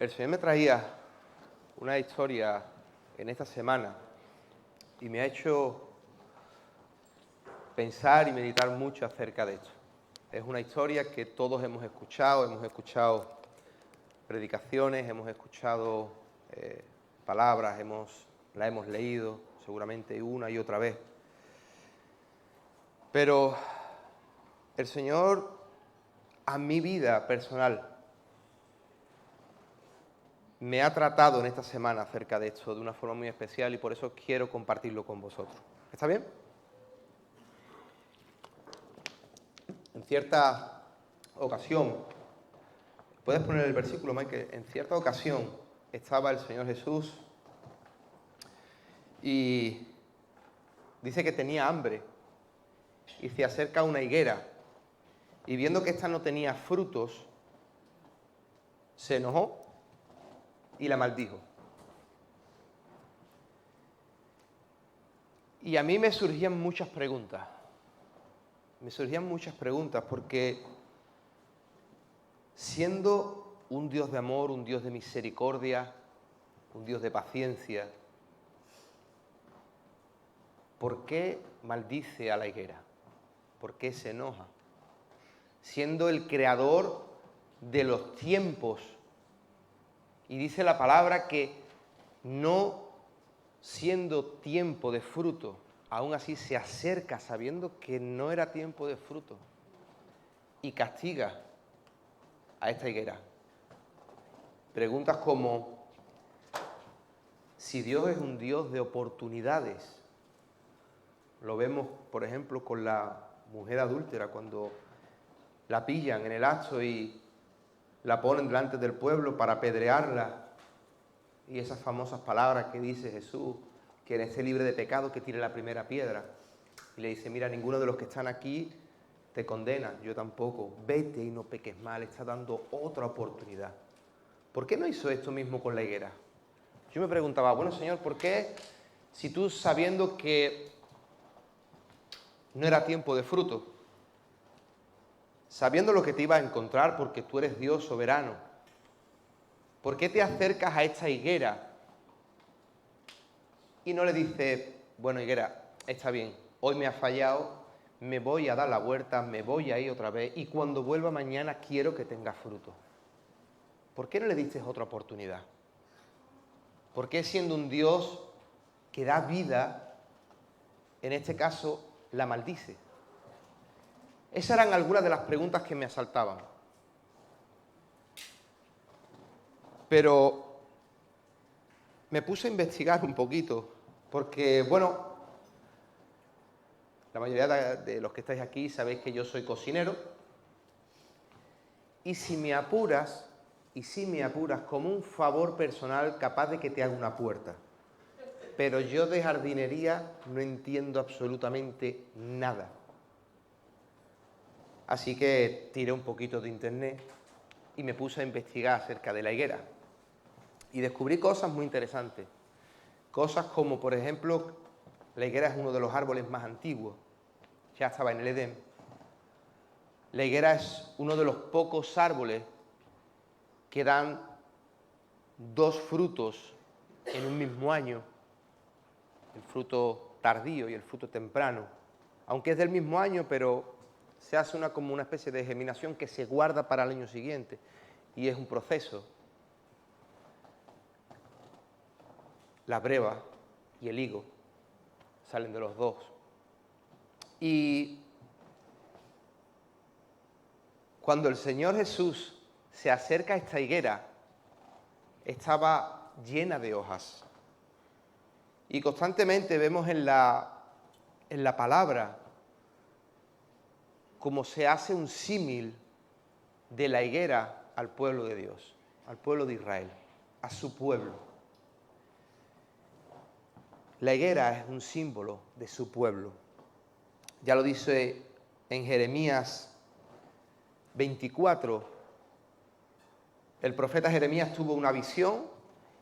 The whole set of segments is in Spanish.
El Señor me traía una historia en esta semana y me ha hecho pensar y meditar mucho acerca de esto. Es una historia que todos hemos escuchado predicaciones, hemos escuchado palabras, la hemos leído seguramente una y otra vez. Pero el Señor a mi vida personal me ha tratado en esta semana acerca de esto de una forma muy especial y por eso quiero compartirlo con vosotros. ¿Está bien? En cierta ocasión, puedes poner el versículo, Michael, en cierta ocasión estaba el Señor Jesús y dice que tenía hambre y se acerca a una higuera y viendo que ésta no tenía frutos, se enojó y la maldijo. Y a mí me surgían muchas preguntas. Porque siendo un Dios de amor, un Dios de misericordia, un Dios de paciencia, ¿por qué maldice a la higuera? ¿Por qué se enoja? Siendo el creador de los tiempos. Y dice la palabra que no siendo tiempo de fruto, aún así se acerca sabiendo que no era tiempo de fruto y castiga a esta higuera. Preguntas como si Dios es un Dios de oportunidades. Lo vemos, por ejemplo, con la mujer adúltera cuando la pillan en el acto y la ponen delante del pueblo para apedrearla. Y esas famosas palabras que dice Jesús, que esté libre de pecado, que tire la primera piedra. Y le dice, mira, ninguno de los que están aquí te condena, yo tampoco. Vete y no peques mal, está dando otra oportunidad. ¿Por qué no hizo esto mismo con la higuera? Yo me preguntaba, bueno, Señor, ¿por qué si tú sabiendo que no era tiempo de fruto, sabiendo lo que te iba a encontrar porque tú eres Dios soberano, ¿por qué te acercas a esta higuera y no le dices, bueno, higuera, está bien, hoy me has fallado, me voy a dar la vuelta, me voy a ir otra vez y cuando vuelva mañana quiero que tengas fruto? ¿Por qué no le diste otra oportunidad? ¿Por qué siendo un Dios que da vida, en este caso, la maldice? Esas eran algunas de las preguntas que me asaltaban. Pero me puse a investigar un poquito, porque, bueno, la mayoría de los que estáis aquí sabéis que yo soy cocinero, y si me apuras, como un favor personal capaz de que te haga una puerta. Pero yo de jardinería no entiendo absolutamente nada. Así que tiré un poquito de internet y me puse a investigar acerca de la higuera. Y descubrí cosas muy interesantes. Cosas como, por ejemplo, la higuera es uno de los árboles más antiguos. Ya estaba en el Edén. La higuera es uno de los pocos árboles que dan dos frutos en un mismo año, el fruto tardío y el fruto temprano. Aunque es del mismo año, pero se hace como una especie de germinación que se guarda para el año siguiente. Y es un proceso. La breva y el higo salen de los dos. Y cuando el Señor Jesús se acerca a esta higuera, estaba llena de hojas. Y constantemente vemos en la palabra cómo se hace un símil de la higuera al pueblo de Dios, al pueblo de Israel, a su pueblo. La higuera es un símbolo de su pueblo. Ya lo dice en Jeremías 24, el profeta Jeremías tuvo una visión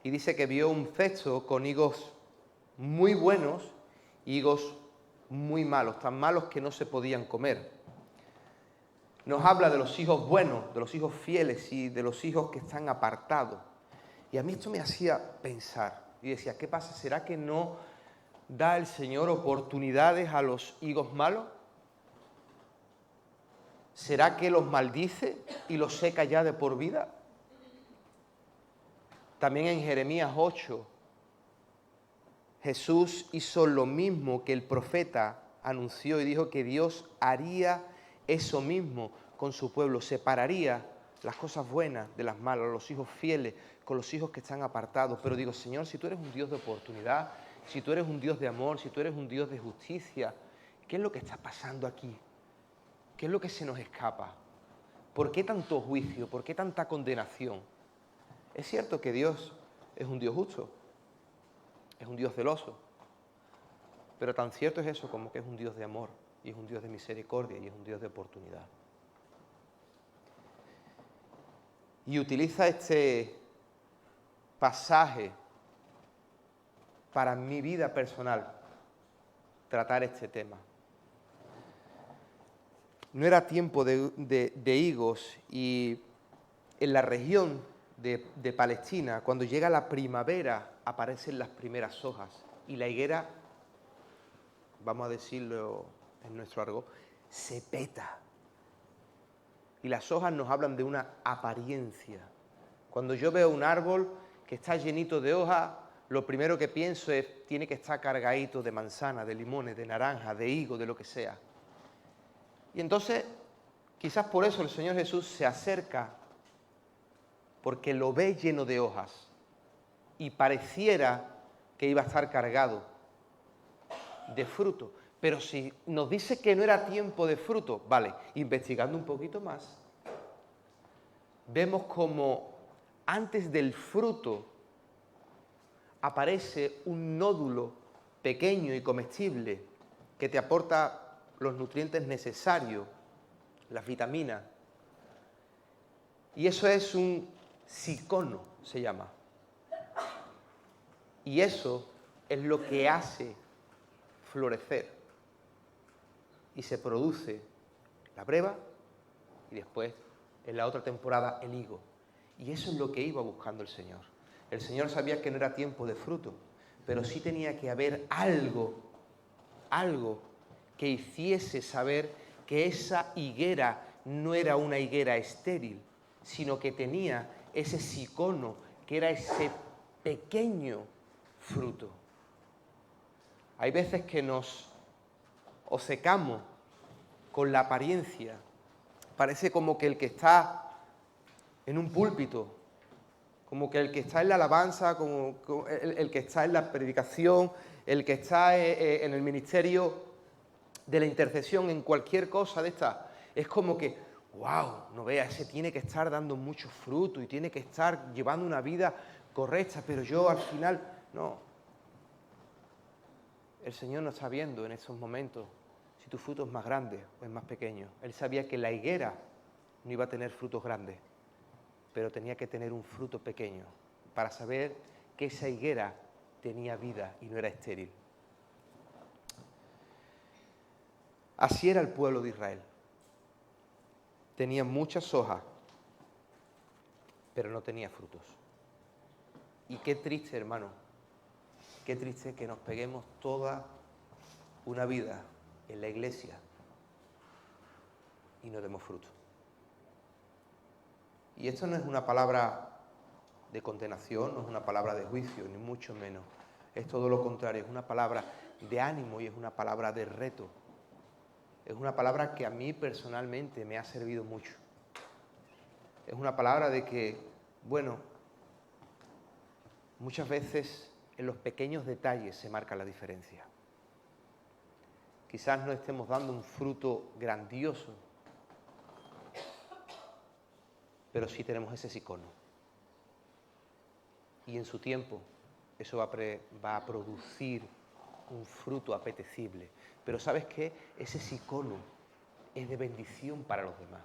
y dice que vio un cesto con higos muy buenos y higos muy malos, tan malos que no se podían comer. Nos habla de los hijos buenos, de los hijos fieles y de los hijos que están apartados. Y a mí esto me hacía pensar. Y decía, ¿qué pasa? ¿Será que no da el Señor oportunidades a los higos malos? ¿Será que los maldice y los seca ya de por vida? También en Jeremías 8, Jesús hizo lo mismo que el profeta anunció y dijo que Dios haría eso mismo con su pueblo, separaría las cosas buenas de las malas, los hijos fieles con los hijos que están apartados. Pero digo, Señor, si tú eres un Dios de oportunidad, si tú eres un Dios de amor, si tú eres un Dios de justicia, ¿qué es lo que está pasando aquí? ¿Qué es lo que se nos escapa? ¿Por qué tanto juicio? ¿Por qué tanta condenación? Es cierto que Dios es un Dios justo, es un Dios celoso, pero tan cierto es eso como que es un Dios de amor, y es un Dios de misericordia, y es un Dios de oportunidad. Y utiliza este pasaje para mi vida personal, tratar este tema. No era tiempo de higos, y en la región de Palestina, cuando llega la primavera, aparecen las primeras hojas, y la higuera, vamos a decirlo en nuestro argot, se peta. Y las hojas nos hablan de una apariencia. Cuando yo veo un árbol que está llenito de hojas, lo primero que pienso es, tiene que estar cargadito de manzana, de limones, de naranja, de higo, de lo que sea. Y entonces, quizás por eso el Señor Jesús se acerca, porque lo ve lleno de hojas y pareciera que iba a estar cargado de fruto. Pero si nos dice que no era tiempo de fruto, vale, investigando un poquito más, vemos como antes del fruto aparece un nódulo pequeño y comestible que te aporta los nutrientes necesarios, las vitaminas. Y eso es un cicono, se llama. Y eso es lo que hace florecer. Y se produce la breva y después, en la otra temporada, el higo. Y eso es lo que iba buscando el Señor. El Señor sabía que no era tiempo de fruto, pero sí tenía que haber algo que hiciese saber que esa higuera no era una higuera estéril, sino que tenía ese cicono, que era ese pequeño fruto. Hay veces que nos obcecamos con la apariencia. Parece como que el que está en un púlpito, como que el que está en la alabanza, como el que está en la predicación, el que está en el ministerio de la intercesión, en cualquier cosa de esta, es como que, wow, no vea, ese tiene que estar dando mucho fruto y tiene que estar llevando una vida correcta, pero yo al final, no. El Señor no está viendo en estos momentos si tu fruto es más grande o es más pequeño. Él sabía que la higuera no iba a tener frutos grandes, pero tenía que tener un fruto pequeño para saber que esa higuera tenía vida y no era estéril. Así era el pueblo de Israel. Tenía muchas hojas, pero no tenía frutos. Y qué triste, hermano, qué triste que nos peguemos toda una vida en la iglesia y no demos fruto. Y esto no es una palabra de condenación, no es una palabra de juicio, ni mucho menos. Es todo lo contrario, es una palabra de ánimo y es una palabra de reto. Es una palabra que a mí personalmente me ha servido mucho. Es una palabra de que, bueno, muchas veces en los pequeños detalles se marca la diferencia. Quizás no estemos dando un fruto grandioso, pero sí tenemos ese cicono. Y en su tiempo eso va a producir un fruto apetecible. Pero ¿sabes qué? Ese cicono es de bendición para los demás.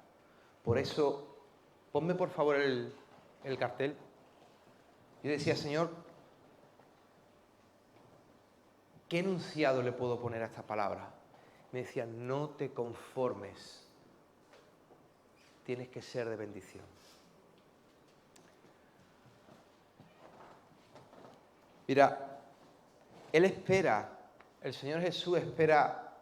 Por eso, ponme por favor el cartel. Yo decía, Señor, ¿qué enunciado le puedo poner a esta palabra? Me decía, no te conformes, tienes que ser de bendición. Mira, Él espera, el Señor Jesús espera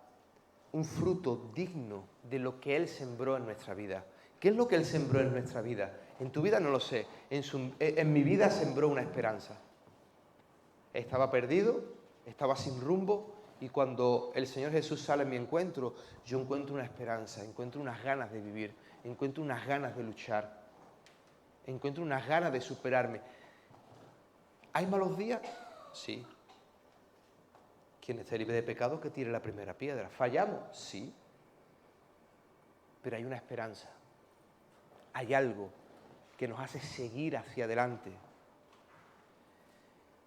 un fruto digno de lo que Él sembró en nuestra vida. ¿Qué es lo que Él sembró en nuestra vida? En tu vida no lo sé, en mi vida sembró una esperanza. Estaba perdido, estaba sin rumbo, y cuando el Señor Jesús sale en mi encuentro, yo encuentro una esperanza, encuentro unas ganas de vivir, encuentro unas ganas de luchar, encuentro unas ganas de superarme. ¿Hay malos días? Sí. Quien esté libre de pecado, que tire la primera piedra. ¿Fallamos? Sí. Pero hay una esperanza. Hay algo que nos hace seguir hacia adelante.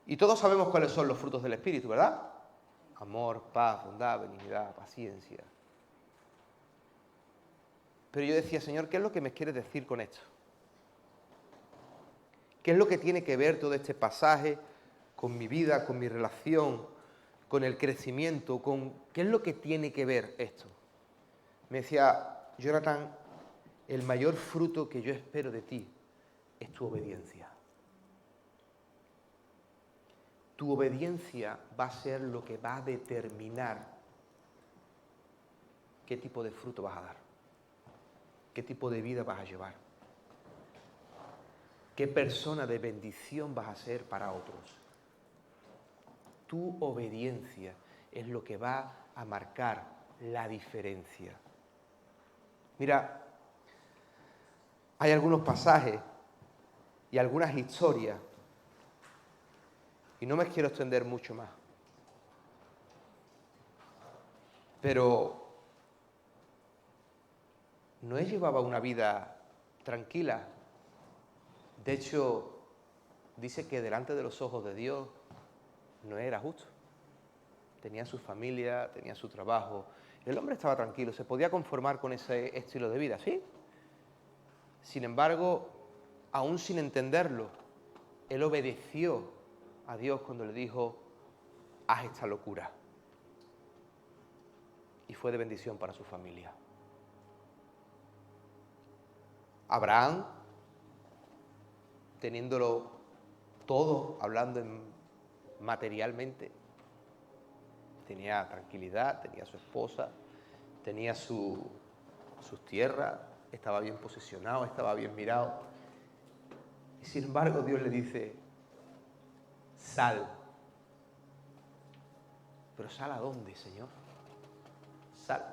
Y todos sabemos cuáles son los frutos del Espíritu, ¿verdad? Amor, paz, bondad, benignidad, paciencia. Pero yo decía, Señor, ¿qué es lo que me quieres decir con esto? ¿Qué es lo que tiene que ver todo este pasaje con mi vida, con mi relación, con el crecimiento, qué es lo que tiene que ver esto? Me decía, Jonathan, el mayor fruto que yo espero de ti es tu obediencia. Tu obediencia va a ser lo que va a determinar qué tipo de fruto vas a dar, qué tipo de vida vas a llevar, qué persona de bendición vas a ser para otros. Tu obediencia es lo que va a marcar la diferencia. Mira, hay algunos pasajes y algunas historias, y no me quiero extender mucho más, pero Noé llevaba una vida tranquila. De hecho, dice que delante de los ojos de Dios Noé era justo. Tenía su familia, tenía su trabajo. El hombre estaba tranquilo, se podía conformar con ese estilo de vida, ¿sí? Sin embargo, aún sin entenderlo, él obedeció a Dios cuando le dijo, haz esta locura. Y fue de bendición para su familia. Abraham, teniéndolo todo, hablando materialmente, tenía tranquilidad, tenía su esposa, tenía sus tierras, estaba bien posicionado, estaba bien mirado. Y sin embargo Dios le dice, sal. ¿Pero sal a dónde, Señor? Sal.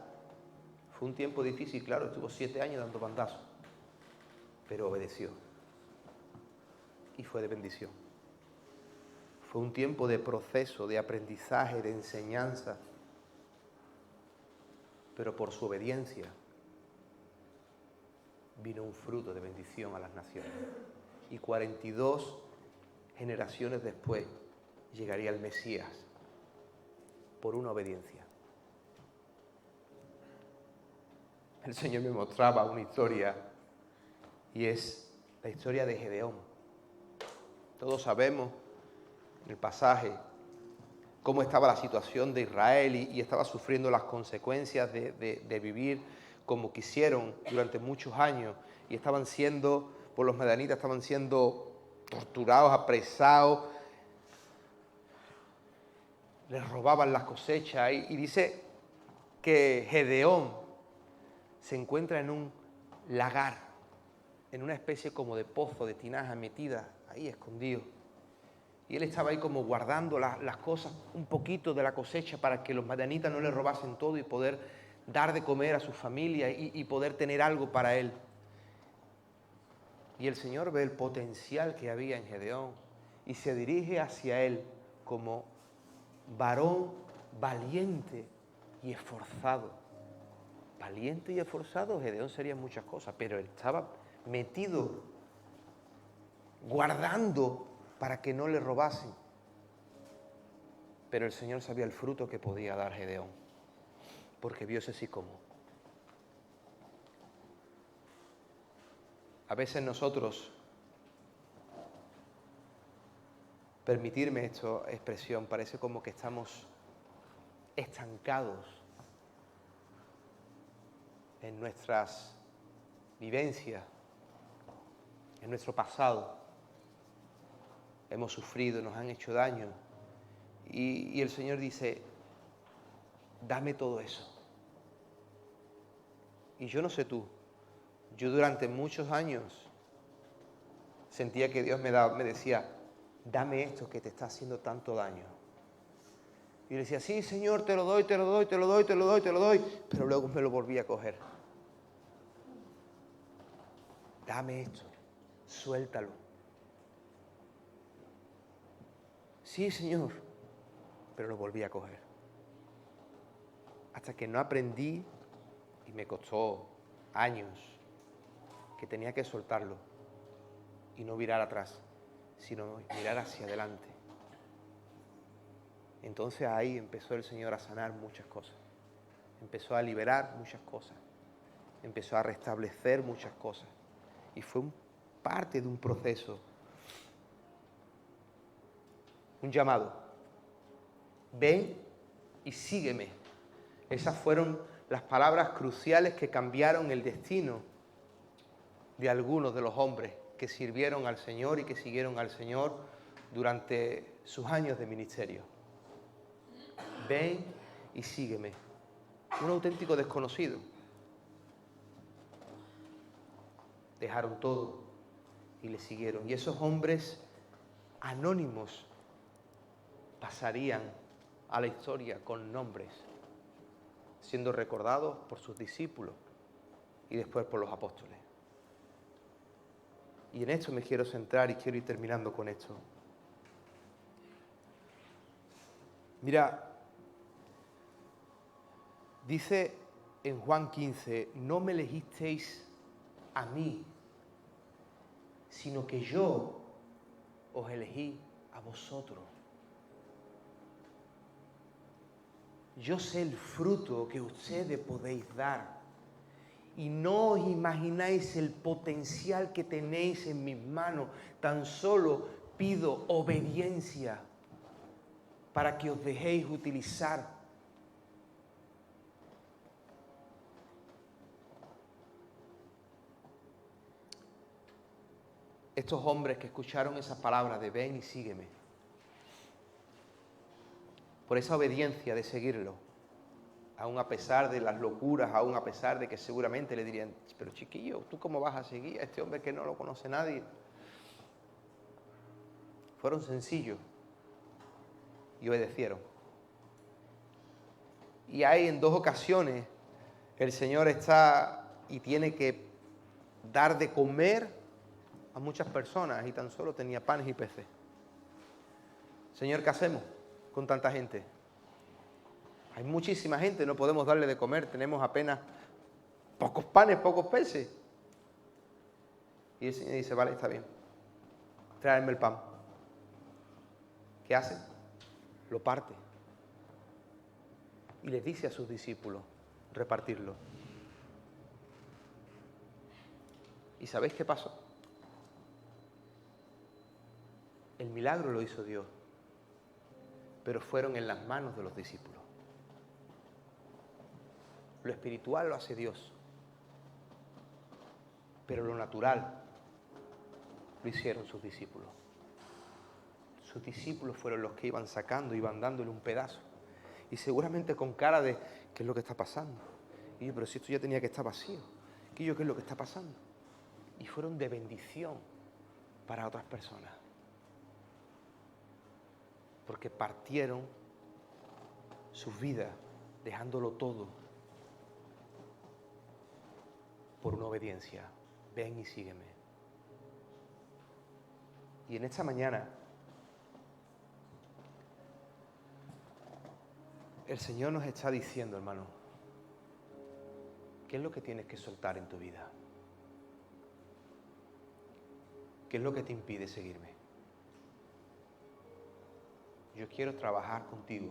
Fue un tiempo difícil, claro, estuvo 7 años dando bandazos, pero obedeció. Y fue de bendición. Fue un tiempo de proceso, de aprendizaje, de enseñanza, pero por su obediencia vino un fruto de bendición a las naciones. Y 42 generaciones después llegaría el Mesías por una obediencia. El Señor me mostraba una historia y es la historia de Gedeón. Todos sabemos en el pasaje cómo estaba la situación de Israel y estaba sufriendo las consecuencias de vivir como quisieron durante muchos años, y estaban siendo, por los madianitas, estaban siendo torturados, apresados, les robaban las cosechas, y dice que Gedeón se encuentra en un lagar, en una especie como de pozo, de tinaja metida ahí escondido. Y él estaba ahí como guardando las cosas, un poquito de la cosecha, para que los madianitas no le robasen todo y poder dar de comer a su familia y poder tener algo para él. Y el Señor ve el potencial que había en Gedeón y se dirige hacia él como varón valiente y esforzado. Valiente y esforzado, Gedeón sería muchas cosas, pero él estaba metido, guardando para que no le robasen. Pero el Señor sabía el fruto que podía dar Gedeón, porque vio ese sicómoro. A veces nosotros, permitirme esta expresión, parece como que estamos estancados en nuestras vivencias, en nuestro pasado. hemos sufrido, nos han hecho daño. Y el Señor dice, dame todo eso. Y yo no sé tú, yo durante muchos años sentía que Dios me decía, dame esto que te está haciendo tanto daño. Y le decía, sí, Señor, te lo doy, te lo doy, te lo doy, te lo doy, te lo doy. Pero luego me lo volví a coger. Dame esto, suéltalo. Sí, Señor, pero lo volví a coger. Hasta que no aprendí, y me costó años, que tenía que soltarlo y no mirar atrás, sino mirar hacia adelante. Entonces ahí empezó el Señor a sanar muchas cosas. Empezó a liberar muchas cosas. Empezó a restablecer muchas cosas. Y fue parte de un proceso. Un llamado. Ven y sígueme. Esas fueron las palabras cruciales que cambiaron el destino de algunos de los hombres que sirvieron al Señor y que siguieron al Señor durante sus años de ministerio. Ven y sígueme. Un auténtico desconocido. Dejaron todo y le siguieron. Y esos hombres anónimos pasarían a la historia con nombres, siendo recordados por sus discípulos y después por los apóstoles. Y en esto me quiero centrar y quiero ir terminando con esto. Mira, dice en Juan 15, no me elegisteis a mí, sino que yo os elegí a vosotros. Yo sé el fruto que ustedes podéis dar y no os imagináis el potencial que tenéis en mis manos. Tan solo pido obediencia para que os dejéis utilizar. Estos hombres que escucharon esas palabras de ven y sígueme, por esa obediencia de seguirlo, aún a pesar de las locuras, aún a pesar de que seguramente le dirían, pero chiquillo, ¿tú cómo vas a seguir a este hombre que no lo conoce nadie? Fueron sencillos y obedecieron. Y hay en 2 ocasiones el Señor está y tiene que dar de comer a muchas personas y tan solo tenía panes y peces. Señor, ¿qué hacemos con tanta gente? Hay muchísima gente, no podemos darle de comer, tenemos apenas pocos panes, pocos peces. Y el Señor dice, vale, está bien, tráeme el pan. ¿Qué hace? Lo parte. Y les dice a sus discípulos, repartirlo. ¿Y sabéis qué pasó? El milagro lo hizo Dios, pero fueron en las manos de los discípulos. Lo espiritual lo hace Dios, pero lo natural lo hicieron sus discípulos. Sus discípulos fueron los que iban sacando, iban dándole un pedazo. Y seguramente con cara de, ¿qué es lo que está pasando? Y yo, pero si esto ya tenía que estar vacío. ¿Qué es lo que está pasando? Y fueron de bendición para otras personas. Porque partieron sus vidas dejándolo todo por una obediencia. Ven y sígueme. Y en esta mañana el Señor nos está diciendo, hermano, ¿qué es lo que tienes que soltar en tu vida? ¿Qué es lo que te impide seguirme? Yo quiero trabajar contigo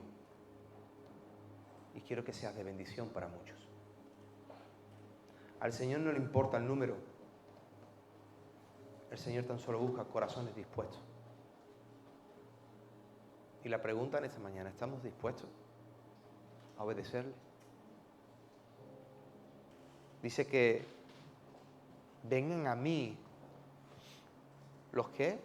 y quiero que seas de bendición para muchos. Al Señor no le importa el número. El Señor tan solo busca corazones dispuestos. Y la pregunta en esta mañana, ¿estamos dispuestos a obedecerle? Dice que vengan a mí los que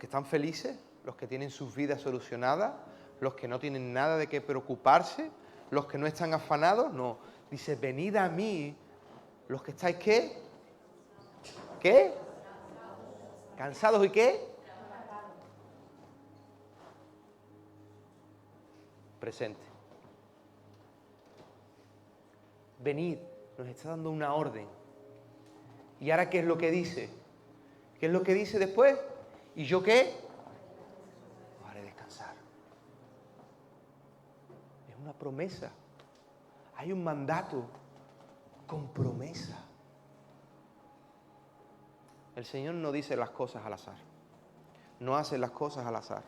están felices los que tienen sus vidas solucionadas, los que no tienen nada de qué preocuparse, los que no están afanados, no. Dice, venid a mí, los que estáis, ¿qué? ¿Qué? ¿Cansados y qué? Presente. Venid, nos está dando una orden. ¿Y ahora qué es lo que dice? ¿Qué es lo que dice después? ¿Y yo qué? Os haré descansar. Es una promesa. Hay un mandato con promesa. El Señor no dice las cosas al azar. No hace las cosas al azar.